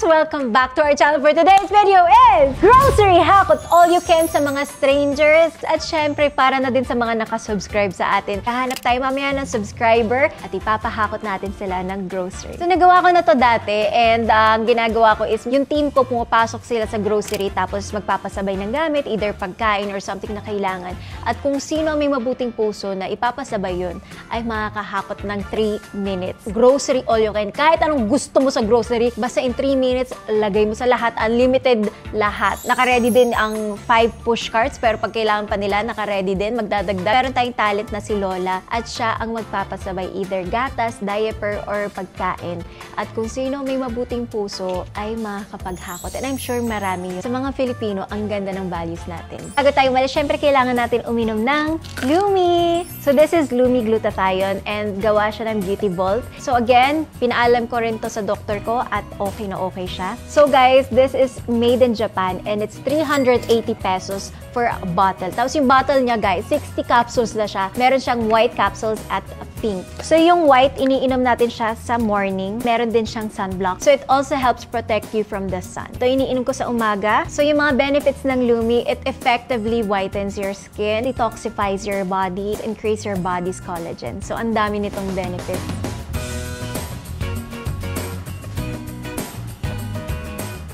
guys! Welcome back to our channel. For today's video is grocery hack all you can sa mga strangers at syempre para na din sa mga nakasubscribe sa atin. Kahanap tayo mamaya ng subscriber at ipapahakot natin sila ng grocery. So nagawa ko na to dati and ang ginagawa ko is yung team ko pumapasok sila sa grocery tapos magpapasabay ng gamit, either pagkain or something na kailangan. At kung sino may mabuting puso na ipapasabay yun ay makakahakot ng 3 minutes. Grocery all you can. Kahit anong gusto mo sa grocery, basta in 3 minutes, lagay mo sa lahat, unlimited lahat. Naka-ready din ang 5 push carts, pero pag kailangan pa nila, naka-ready din, magdadagdag. Meron tayong talent na si Lola at siya ang magpapasabay either gatas, diaper, or pagkain. At kung sino may mabuting puso, ay makakapaghakot. And I'm sure marami yun. Sa mga Filipino, ang ganda ng values natin. Bago tayo umalis, syempre kailangan natin uminom ng Lumi! So this is Lumi Glutathione and gawa siya ng Beauty Vault. So again, pinaalam ko rin to sa doktor ko at okay na okay siya. So guys, this is made in Japan and it's 380 pesos for a bottle. Tapos yung bottle niya guys, 60 capsules na siya. Meron siyang white capsules at pink. So yung white, iniinom natin siya sa morning. Meron din siyang sunblock. So it also helps protect you from the sun. Ito iniinom ko sa umaga. So yung mga benefits ng Lumi, it effectively whitens your skin, detoxifies your body, increase your body's collagen. So ang dami nitong benefits.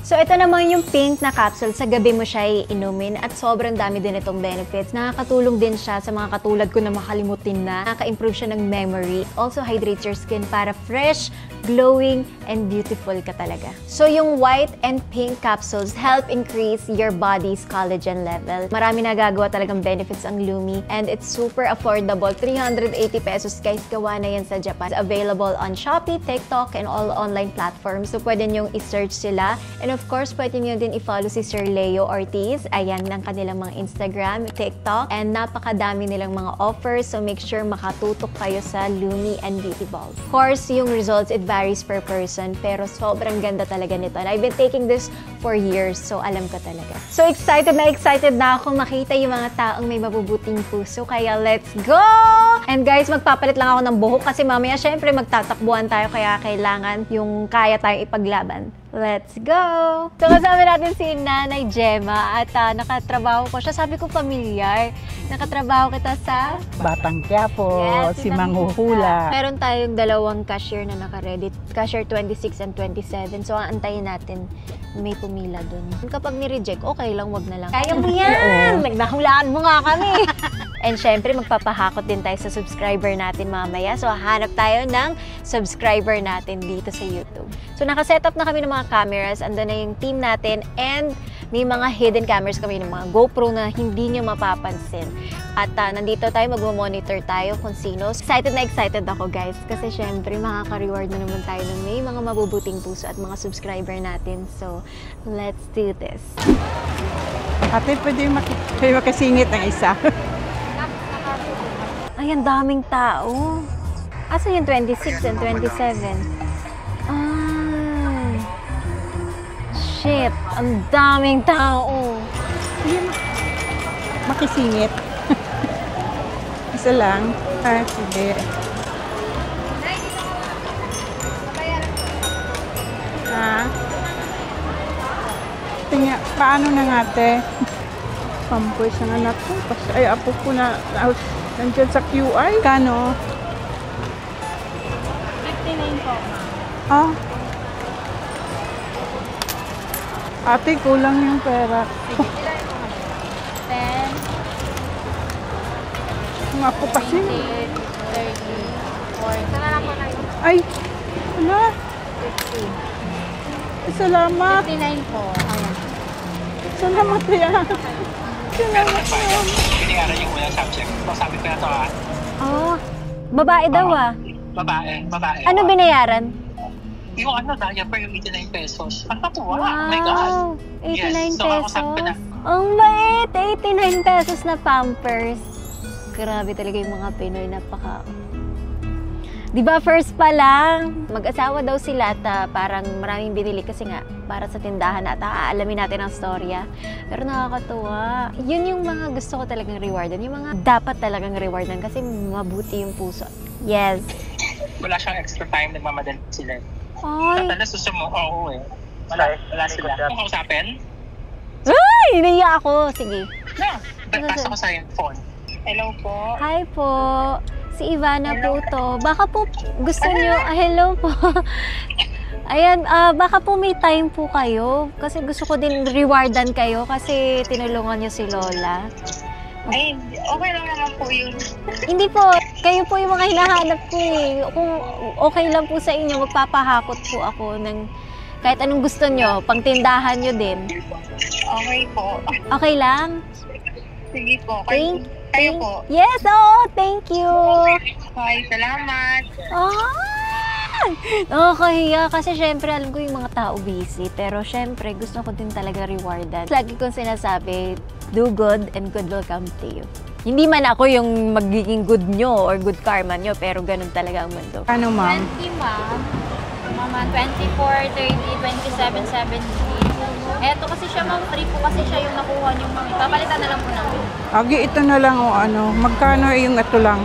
So, ito naman yung pink na capsule. Sa gabi mo siya iinumin at sobrang dami din itong benefits. Nakakatulong din siya sa mga katulad ko na makalimutin na. Nakaka-improve siya ng memory. Also, hydrates your skin para fresh, glowing, and beautiful ka talaga. So, yung white and pink capsules help increase your body's collagen level. Marami nagagawa talagang benefits ang Lumi and it's super affordable. 380 pesos guys, gawa na yan sa Japan. It's available on Shopee, TikTok, and all online platforms. So, pwede nyong i-search sila. And of course, pwede nyo din i-follow si Sir Leo Ortiz. Ayan ng kanilang mga Instagram, TikTok, and napakadami nilang mga offers. So make sure makatutok kayo sa Lumi and Beauty Vault. Of course, yung results, it varies per person, pero sobrang ganda talaga nito. And I've been taking this for years, so alam ko talaga. So excited na ako makita yung mga taong may mabubuting puso, kaya let's go! And guys, magpapalit lang ako ng buhok kasi mamaya syempre magtatakbuhan tayo, kaya kailangan yung kaya tayong ipaglaban. Let's go! So, kasama natin si Nanay Gemma at nakatrabaho ko siya. Sabi ko familiar. Nakatrabaho kita sa Batang Quiapo, yes, si Manghuhula. Meron tayong dalawang cashier na naka-ready. Cashier 26 and 27. So, antayin natin may pumila dun. Kapag ni-reject, okay lang, wag na lang. Kaya mo yan! Nagnahulaan mo nga kami! And syempre, magpapahakot din tayo sa subscriber natin mamaya. So, hanap tayo ng subscriber natin dito sa YouTube. So, nakaset up na kami ng mga cameras. Andun na yung team natin. And may mga hidden cameras kami ng mga GoPro na hindi nyo mapapansin. At nandito tayo, magmamonitor tayo kung sino. Excited na excited ako guys. Kasi syempre, makaka-reward na naman tayo ng may mga mabubuting puso at mga subscriber natin. So, let's do this. Ate, pwede makasingit ng isa. Ay, ang daming tao. Asa yung 26 and 27? Ah, shit. Ang daming tao. Makisingit. Isa lang. Ah, sige. Ha? Tingnan, paano na nga, te? Pampoy sa anak ko. Ay, apo ko na nandiyan sa QI. Kano? 59 po. Ah? Ate, kulang yung pera. 10. Ang apo kasi. 30. 40. Sana lang po na yun. Ay! Wala. 50. Salamat. 59 po. Ayan. Salamat yan. Salamat yan. Pinigara yung unang subject. So, sabi ko na to Oh, babae daw Babae. Ano binayaran? Yung diaper yung 89 pesos. Ang natuwa. Wow, Oh my God. 89 Yes. So, ako sabi ko na, pesos. Ang bait! 89 pesos na Pampers. Grabe talaga yung mga Pinoy, napaka... Diba first pa lang, mag-asawa daw sila at parang maraming binili kasi nga para sa tindahan at aalamin natin ang storya. Pero nakakatuwa. Yun yung mga gusto ko talagang rewardan. Yung mga dapat talagang rewardan kasi mabuti yung puso. Yes. wala siyang extra time, nagmamadali sila. Ay. Tatalas, gusto mo, oo eh. Wala sila. Kung kausapin? Ay! Naiya ako. Sige. No. Pagpasa ko sa yung phone. Hello po. Hi po. Si Ivana po to. Baka po gusto nyo... hello po. Ayan, baka po may time po kayo. Kasi gusto ko din rewardan kayo kasi tinulungan nyo si Lola. Ay, okay lang naman po yun. Hindi po. Kayo po yung mga hinahanap ko eh. Kung okay lang po sa inyo, magpapahakot po ako ng kahit anong gusto nyo. Pangtindahan nyo din. Okay po. Okay lang? Sige po. Kayo po. Yes, oo. Thank you. Okay, salamat. Nakakahiya kasi syempre alam ko yung mga tao busy pero syempre gusto ko din talaga rewardan. Lagi kong sinasabi, do good and good will come to you. Hindi man ako yung magiging good nyo or good karma nyo pero ganun talaga ang mundo. Ano, ma'am? 20, ma'am. Mama, 24, 30, 27, 70. Eto kasi siya, ma'am. Free po kasi siya yung nakuha niyo, ma'am. Papalitan na lang po namin. Agi, ito na lang o ano. Magkano yung ito lang?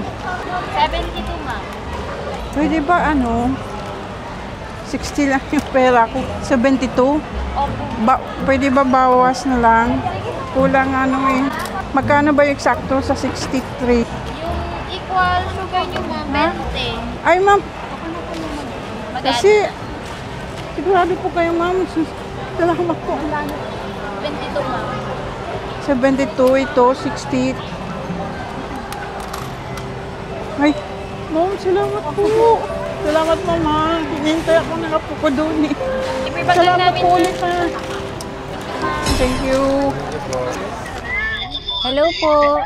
72, ma'am. Pwede ba ano? 60 lang yung pera ko. 72? Opo. Pwede ba bawas na lang? Kulang ano eh. Magkano ba yung eksakto sa 63? Yung equal sugar niyo, ma'am, 20. Ay, ma'am. Mag-add Kasi, sigurado po kayo, ma'am. Salamat po. 22, ma'am. 72, ito, 60. Ay, ma'am, salamat po. Salamat, mama. Hinintay ako na po ko doon eh. Ibibagay Salamat namin. po ulit ha. Thank you. Hello po.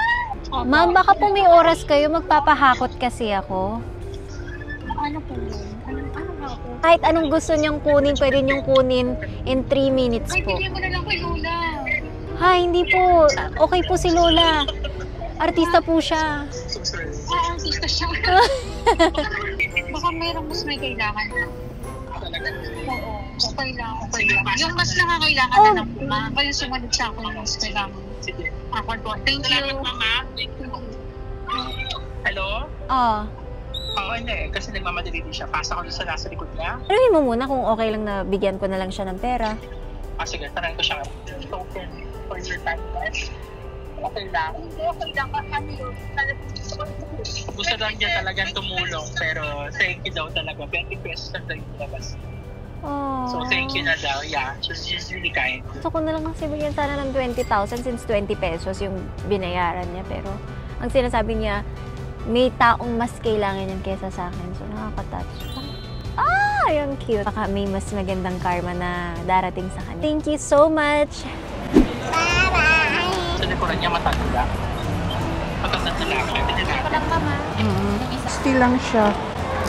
Ma'am, baka po may oras kayo. Magpapahakot kasi ako. Ano po yun? Ano po? Kahit anong gusto niyong kunin, pwede niyong kunin in 3 minutes Ay, po. bigyan mo na lang kay Lola. Ha, hindi po. Okay po si Lola. Artista po siya. Artista siya. Baka mayroong mas may kailangan. Oo. Okay lang. Yung mas nakakailangan na lang po, ma. Kaya sumunod sa akin yung mas kailangan. Sige. Ako po. Thank you. Salamat, mama. Thank you. Hello? Oo. Oo, hindi. Kasi nagmamadali din siya. Pasa ko doon sa nasa likod niya. Tanungin mo muna kung okay lang na bigyan ko na lang siya ng pera. Sige, tanong ko siya. Token for your time. Okay lang. Hindi, okay lang. Ano yun? Gusto lang niya talagang tumulong. Pero thank you daw talaga. 20 pesos lang daw yung labas. Oh. So thank you na daw. Yeah, she's really kind. Gusto ko na lang kasi bigyan sana ng 20,000 since 20 pesos yung binayaran niya. Pero ang sinasabi niya, may taong mas kailangan yan kesa sa akin. So nakaka-touch. Yung cute. Baka may mas magandang karma na darating sa kanya. Thank you so much. Sa likuran niya matanda. Matanda na lang. Ito lang, mama. Still lang siya.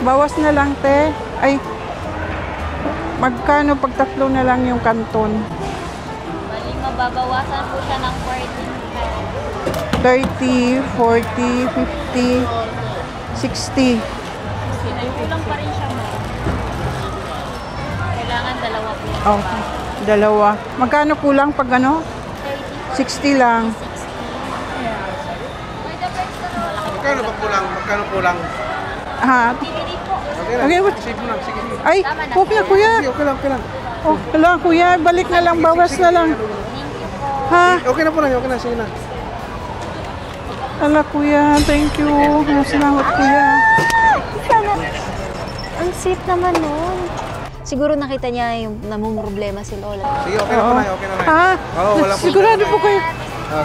Bawas na lang, te. Ay, magkano pag tatlo na lang yung kanton? Bali, mababawasan po siya ng 30, 40, 50, 60. 14. Ay, kulang pa rin siya, ma'am. Kailangan dalawa po. Oh, dalawa. Magkano kulang pag ano? 60 lang. Magkano ba kulang? Magkano kulang? Ha? Okay lang. Okay, Save mo na. Sige. Ay, okay na kuya. Sige, okay lang, okay lang. Oh, wala kuya. Balik na lang. Bawas na lang. Ha? Okay na po na, okay na. Sige na. Ala kuya. Thank you. Salamat kuya. Ang sweet naman nun. Siguro nakita niya yung namumroblema si Lola. Sige, okay na po na, okay na na. Ha? Oo, wala po. Sigurado po kayo.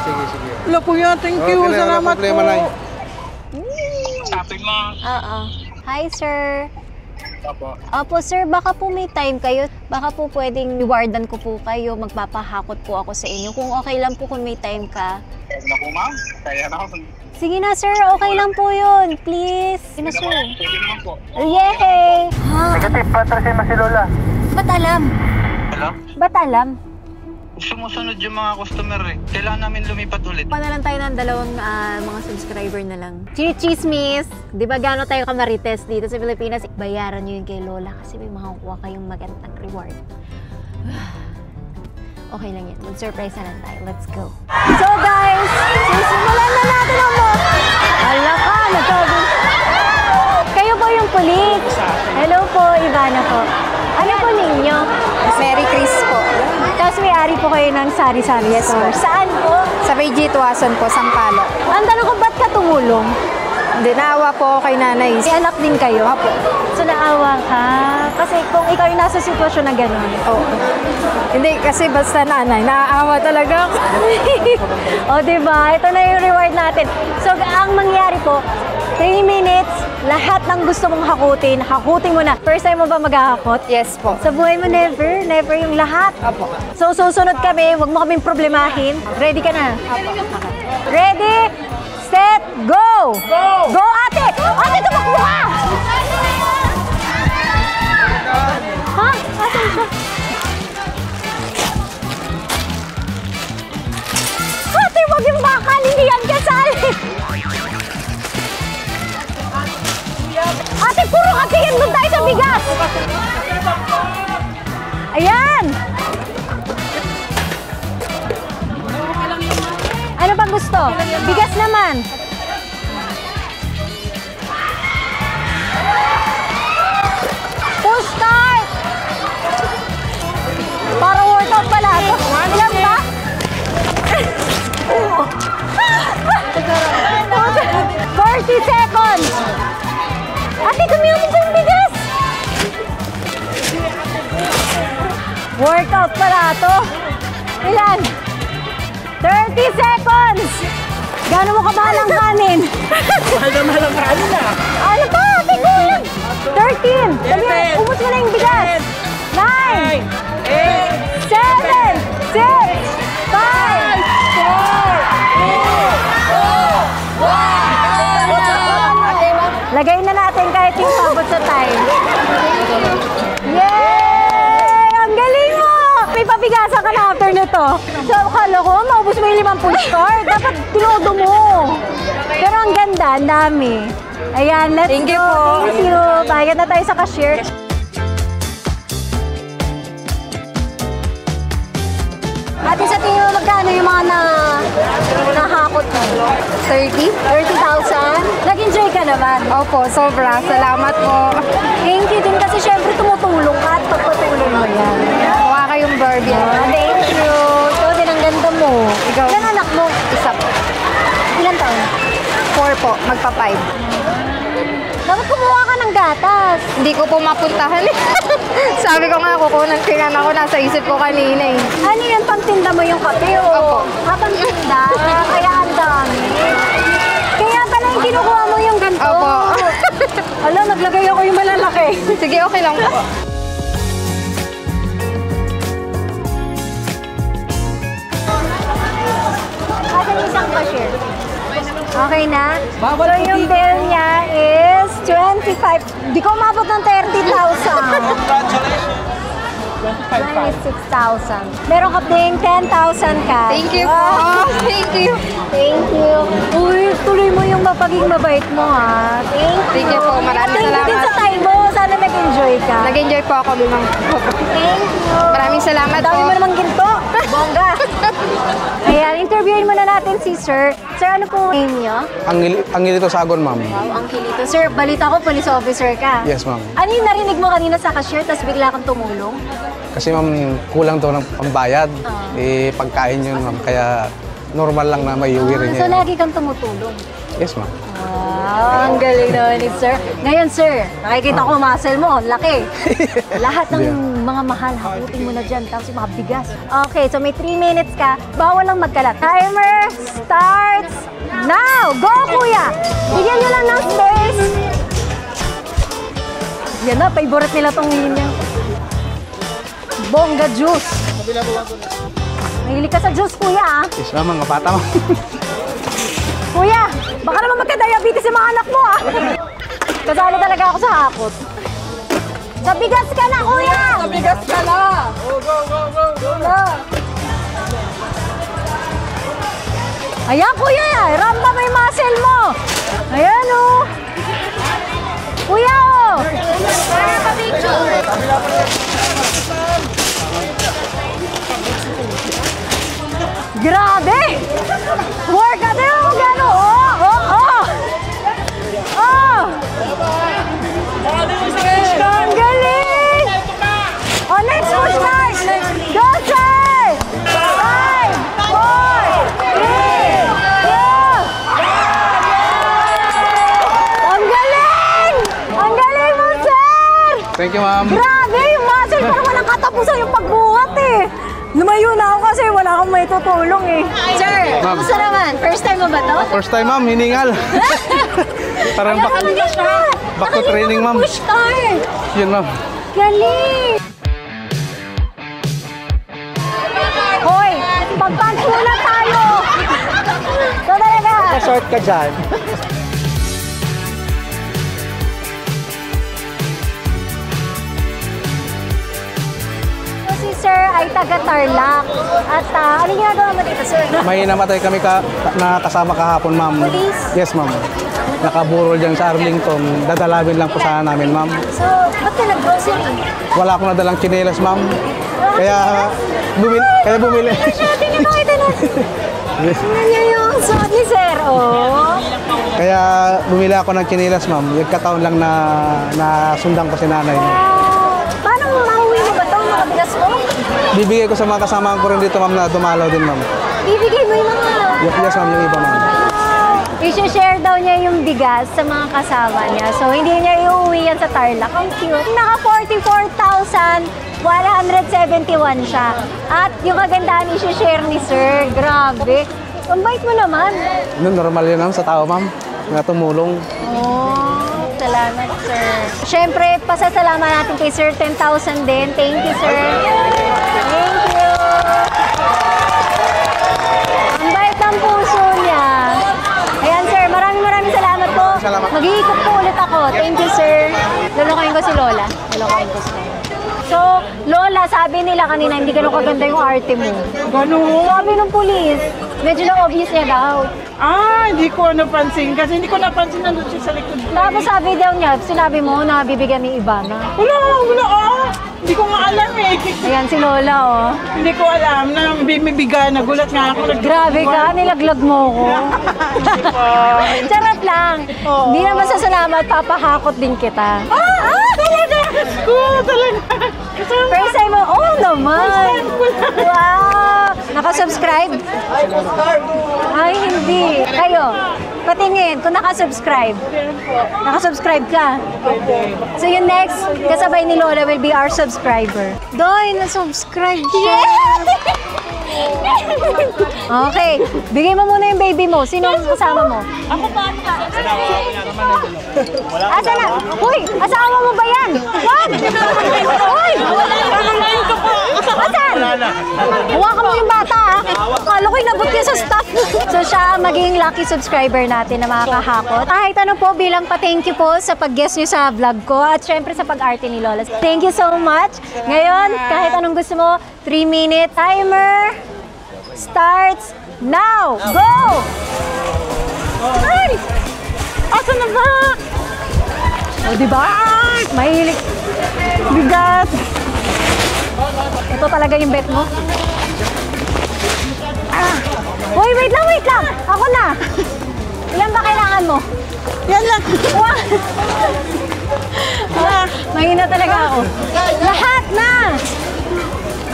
Sige, sige. Wala kuya. Thank you. Okay na, wala Salamat problema po. na. Sabi mo. Oo. Hi, sir. Opo. Opo, sir. Baka po may time kayo. Baka po pwedeng rewardan ko po kayo. Magpapahakot po ako sa inyo. Kung okay lang po kung may time ka. Kaya na po, ma'am. Kaya na ako. Sige na, sir. Okay lang po yun. Please. Sige na, sir. Pwede naman po. Yay! Negative, patrasin mo si Lola. Ba't alam? Hello? Ba't alam? Sumusunod yung mga customer eh. Kailangan namin lumipat ulit. Pa na lang tayo ng dalawang mga subscriber na lang. Chismis! Di ba gano'n tayo kamarites dito sa Pilipinas? Bayaran nyo yun kay Lola kasi may makakuha kayong magandang reward. Okay lang yan. Mag-surprise na lang tayo. Let's go. So guys, sisimulan na natin ang Ala ka! Kayo po yung kulik. Hello po, Ivana po. Ano po ninyo? Merry Christmas. may-ari po kayo ng sari-sari store. Saan po? Sa PG Tuason po, Sampalo. Ang tanong ko, ba't ka tumulong? Hindi, naawa po ako kay nanay. May anak din kayo? Apo. So naawa ka? Kasi kung ikaw yung nasa sitwasyon na gano'n. Oo. Hindi, kasi basta nanay, naaawa talaga ako. O, diba? Ito na yung reward natin. So, ang mangyayari po, 3 minutes, lahat ng gusto mong hakutin mo na. First time mo ba maghahakot? Yes po. Sa buhay mo, never. Never yung lahat. Apo. So, susunod kami. Huwag mo kaming problemahin. Ready ka na? Ready, set, go! Go! Go, ate! Ate, tumakbo ka! Ha? Ate, siya. Ate, wag yung bakal. Hindi yan kasali. Ate, puro kasi yan. Doon tayo sa bigas. Ayan! Ano bang gusto? Bigas naman. Push start! Para workout pala ito. Ilan ba? 40 seconds! Ate, kumiyot ko yung bigas! Workout pala ito. Ilan? 30 seconds! Gano'n mo kamahal ang kanin? Mahal na mahal ang kanin na. Ano pa? Ate, kulang! 13! Sabi mo, ubos mo na yung bigas! 9! 8! 7! 6! 5! 4! 3! 2! 1! Lagay na natin kahit yung pabot sa time. Yay! Ang galing mo! May pabigasan ka na after nito. So, akala ko, maubos mo yung 5 push card. Dapat tinodo mo. Pero ang ganda, ang dami. Ayan, let's Thank you go. po. Thank you. Bayad na tayo sa cashier. Ate, sa tingin mo magkano yung mga nahakot mo? 30? 30,000? Nag-enjoy ka naman? Opo, sobra. Salamat po. Thank you din kasi syempre tumutulong ka at pagpatulong mo yan. Mukha kayong Barbie. Thank you. Ito din ang ganda mo. Ikaw? Ilan anak mo? Isa po. Ilan taon? 4 po, magpa-5. Dapat kumuha ka ng gatas. Hindi ko po mapuntahan eh. Sabi ko nga, kukunan tingnan ako. Nasa isip ko kanina eh. Ano yan? Pangtinda mo yung kape o? Opo. Pangtinda? Kaya ang dami. Kaya pala yung kinukuha mo yung ganito. Opo. Alam, naglagay ako yung malalaki. Sige, okay lang po. Asan yung isang cashier? Okay na? So yung bill niya is 25. Di ko umabot ng 30,000. 26,000. Meron ka ding 10,000 ka. Thank you po. Thank you. Thank you. Uy, tuloy mo yung mapaging mabait mo, ha? Thank you po. Maraming Thank you din salamat. sa time mo. Sana nag-enjoy ka. Nag-enjoy po ako, Mimang. Thank you. Maraming salamat Dami po. mo namang ginto. Bongga. Ayan, interviewin muna natin si Sir. Sir, ano po name niyo? Angilito Sagon, ma'am. Wow, ang kilito. Sir, balita ko, police officer ka. Yes, ma'am. Ano yung narinig mo kanina sa cashier, tapos bigla kang tumulong? Kasi ma'am, kulang daw ng pambayad. Eh, pagkain yun, ma'am. Kaya normal lang na may uwi rin So, niya. lagi kang tumutulong. Yes, ma'am. Wow, ang galing naman ni Sir. Ngayon, Sir, nakikita ko muscle mo, ang laki. Lahat ng mga mahal, hakutin mo na dyan, tapos yung mga bigas. Okay, so may 3 minutes ka, bawal lang magkalat. Timer starts now! Go, kuya! Bigyan nyo lang ng space. Yan na, favorite nila tong linya. Bongga juice. Mahilig ka sa juice, kuya, ah. Yes, ma'am. Mga bata, ma'am. Kuya, baka naman magka-diabetes yung mga anak mo, ah. Kasali talaga ako sa hakot. Sa bigas ka na, kuya! Sa bigas ka na! Go, go, go, go, go! Ayan, kuya! Ramba mo yung muscle mo! Ayan, oh! Kuya, oh! Grabe! Work at yun! Gano? Oh! Oh! Oh! Oh! Ang galing! Oh, next push start! Go, sir! katapusan yung pagbuhat eh. Lumayo na ako kasi wala akong may tutulong eh. Sir, kamusta naman? First time mo ba to? First time, ma'am, hiningal. Parang back to training, ma'am. Push cart. Yun, ma'am. Galing! Hoy, pag-punch muna tayo! Ito talaga! Short ka dyan. Si Sir ay taga-Tarlac. At ano ginagawa mo dito, Sir? May namatay kami na kasama kahapon, ma'am. Police? Yes, ma'am. Nakaburol dyan sa Arlington. Dadalawin lang po sana namin, ma'am. So, ba't ka nag-grocery? Wala akong nadalang tsinelas, ma'am. Kaya bumili. Tingnan nakita natin. Tingnan niyo yung suot ni Sir, oh. Kaya bumili ako ng tsinelas, ma'am. Nagkataon lang na sundan ko si nanay. Paano mauwi mo ba ito? Mga bigas mo? Bibigay ko sa mga kasama ko rin dito, ma'am, na dumalaw din, ma'am. Bibigay mo yung mga... Yes, ma'am, yung iba, ma'am. I-share daw niya yung bigas sa mga kasama niya. So, hindi niya iuwi yan sa Tarlac. Ang cute. Naka 44,171 siya. At yung kagandahan i-share ni Sir. Grabe. Ang bait mo naman. Normal yun, ma'am, sa tao, ma'am. Na tumulong. Oh, salamat, Sir. Siyempre, pasasalamat natin kay Sir. 10,000 din. Thank you, Sir. Thank you. Ang bait ng puso niya. Ayan, Sir. Maraming salamat po. Salamat. Mag-iikot po ulit ako. Thank you, Sir. Lolokohin ko si Lola. Lolokohin ko si Lola. So, Lola, sabi nila kanina, hindi ganun kaganda yung arte mo. Ganun. Sabi ng pulis, medyo na-obvious niya daw. Hindi ko napansin. Kasi hindi ko napansin nandun siya sa likod. Tapos sabi daw niya, sinabi mo na bibigyan ni Ivana. Wala. Hindi ko nga alam eh. Ayan si Lola, oh. Hindi ko alam na bibigyan. Nagulat nga ako. Grabe ka, nilaglag mo ko. Charot lang. Hindi naman sa salamat, papahakot din kita. Talaga! Talaga! First time mo, oh naman. Wow. Nakasubscribe? Ay, hindi. Kayo, patingin kung nakasubscribe. Nakasubscribe ka? So yung next, kasabay ni Lola will be our subscriber. Doy, na-subscribe siya. Okay, bigay mo muna yung baby mo. Sino ang kasama mo? Ako pa. Asa na? Uy, asawa mo ba yan? Wag! Uy! Asan? Hawakan mo yung bata, ha? Akala ko inabot niya sa staff. So siya ang magiging lucky subscriber natin na makakahakot. Kahit ano po, bilang pa-thank you po sa pag-guest niyo sa vlog ko at syempre sa pag-arte ni Lola. Thank you so much. Ngayon, kahit anong gusto mo, 3-minute timer starts now. Go! Ay! Asa na ba? O, diba? Mahilig. Bigat. Ito talaga yung bet mo. Uy, wait lang. Ako na. Ilan ba kailangan mo? Yan lang. Mahina talaga ako. Lahat na!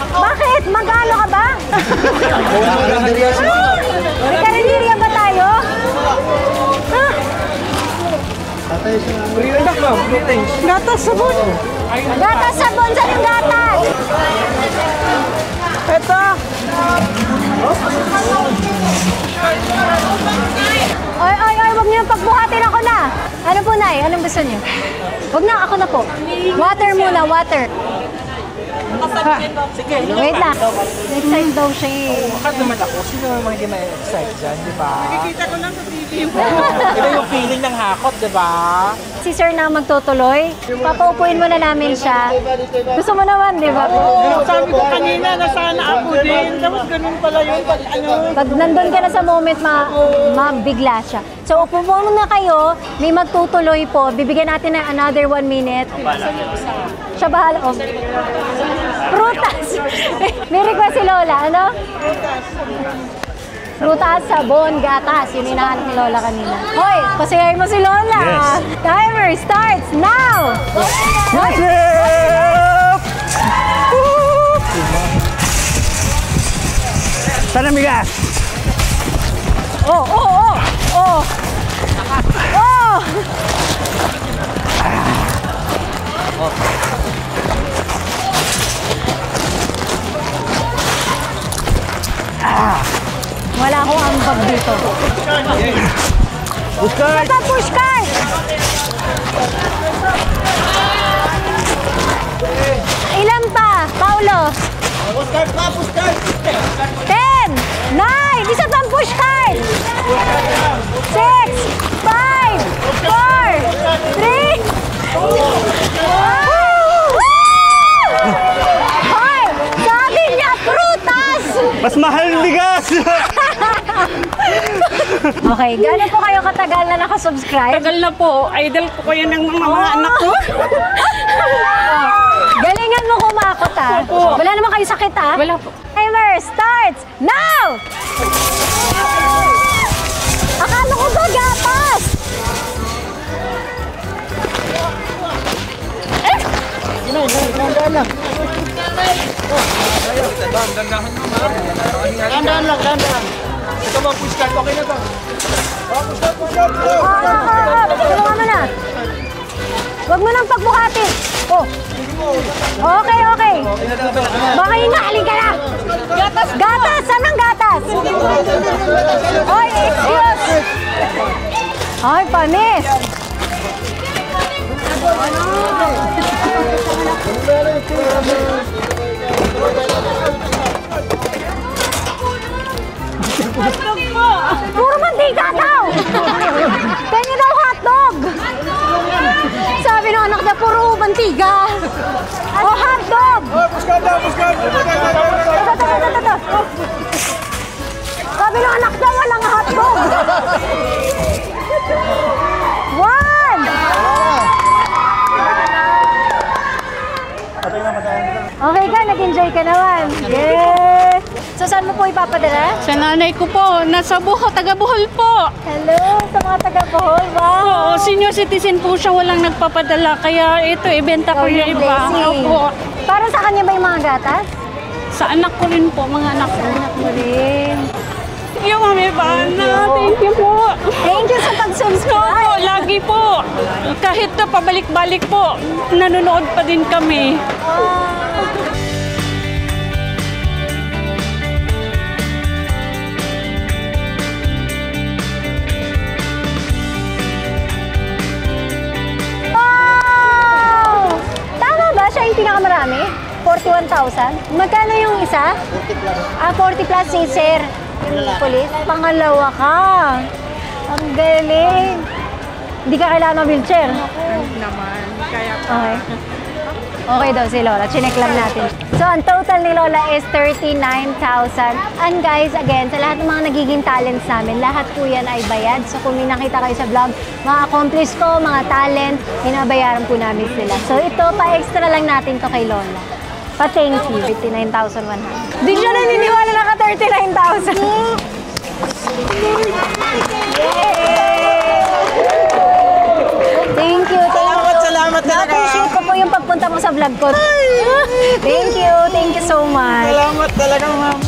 Bakit? Mag-ano ka ba? May karinderya ba tayo? Gatas sabon. Gatas sabon, saan yung gatas? Ito. Oy, wag niyo pagbuhatin, ako na. Ano po, Nay? Anong gusto niyo? Wag na, ako na po. Water muna, water. Sige. Wait lang. Excited daw siya eh. Bakit naman ako? Sino naman hindi ma-excite dyan, di ba? Nakikita ko lang sa TV mo. Iba yung feeling ng hakot, di ba? Si Sir na magtutuloy. Papaupuin mo na namin siya. Gusto mo naman, di ba? Sabi ko kanina na sana ako din. Tapos ganun pala yun. Pag nandun ka na sa moment, mabigla siya. So, upo muna kayo. May magtutuloy po. Bibigyan natin ng another 1 minute. Siya bahala. Oh. Prutas! May request si Lola, ano? Prutas, sabon, gatas. Yun hinahanap ni Lola kanina. Hoy, pasayahin mo si Lola. Yes. Timer starts now! What's up? Saan ang bigas? Oh! dito. Pushcart! Sa pushcart! Ilan pa, Paulo? Pushcart pa! Pushcart! 10, 9, isa pang pushcart! 6, 5, 4, 3, Hoy! Sabi niya, prutas! Mas mahal ng bigas! Okay, gano'n po kayo katagal na nakasubscribe? Tagal na po. Idol po kayo ng mga anak ko. Galingan mo kumakot ah. Wala naman kayo sakit ah. Wala po. Timer starts now! Akala ko ba gatas? Dandan lang, dandan. Ito ba, pushcart? Okay na to. Tulungan mo na. Huwag mo nang pagbukatin. Oh. Okay, okay. Baka hingaling ka na. Gatas! Gatas! Saan ang gatas? Oy, excuse! Ay, panis! Puro mantika daw! Pengi daw hotdog! Sabi ng anak niya, puro mantika! O hotdog! Pushcart daw! Pushcart! Ito. Sabi ng anak niya, walang hotdog! 1! Okay ka, nag-enjoy ka naman. Yes! So, saan mo po ipapadala? Sa nanay ko po, nasa Bohol, taga Bohol po. Hello, sa mga taga-Bohol, wow! Oo, senior citizen po siya, walang nagpapadala. Kaya ito, ibenta ko yung iba. blessing. Opo. Para sa kanya ba yung mga gatas? Sa anak ko rin po, mga anak ko. Anak mo rin. Thank you, Mami Bana. Thank you po. Thank you sa Opo, pag-subscribe. lagi po. Kahit na pabalik-balik po, nanonood pa din kami. Wow! Tama ba siya yung pinakamarami? 41,000? Magkano yung isa? 40 plus. 40 plus si Sir. Yung police. Pangalawa ka. Ang galing. Hindi ka kailangan ng wheelchair. Naman, kaya Okay. Okay daw si Lola. Chinek lang natin. So, ang total ni Lola is 39,000. And guys, again, sa lahat ng mga nagiging talents namin, lahat po yan ay bayad. So, kung may nakita kayo sa vlog, mga accomplice ko, mga talent, binabayaran po namin sila. So, ito, pa-extra lang natin to kay Lola. Pa-thank you. 39,100. Di siya naniniwala na ka 39,000. Thank you. Salamat talaga. Na-appreciate ko po yung pagpunta mo sa vlog ko. Thank you so much. Salamat talaga, ma'am.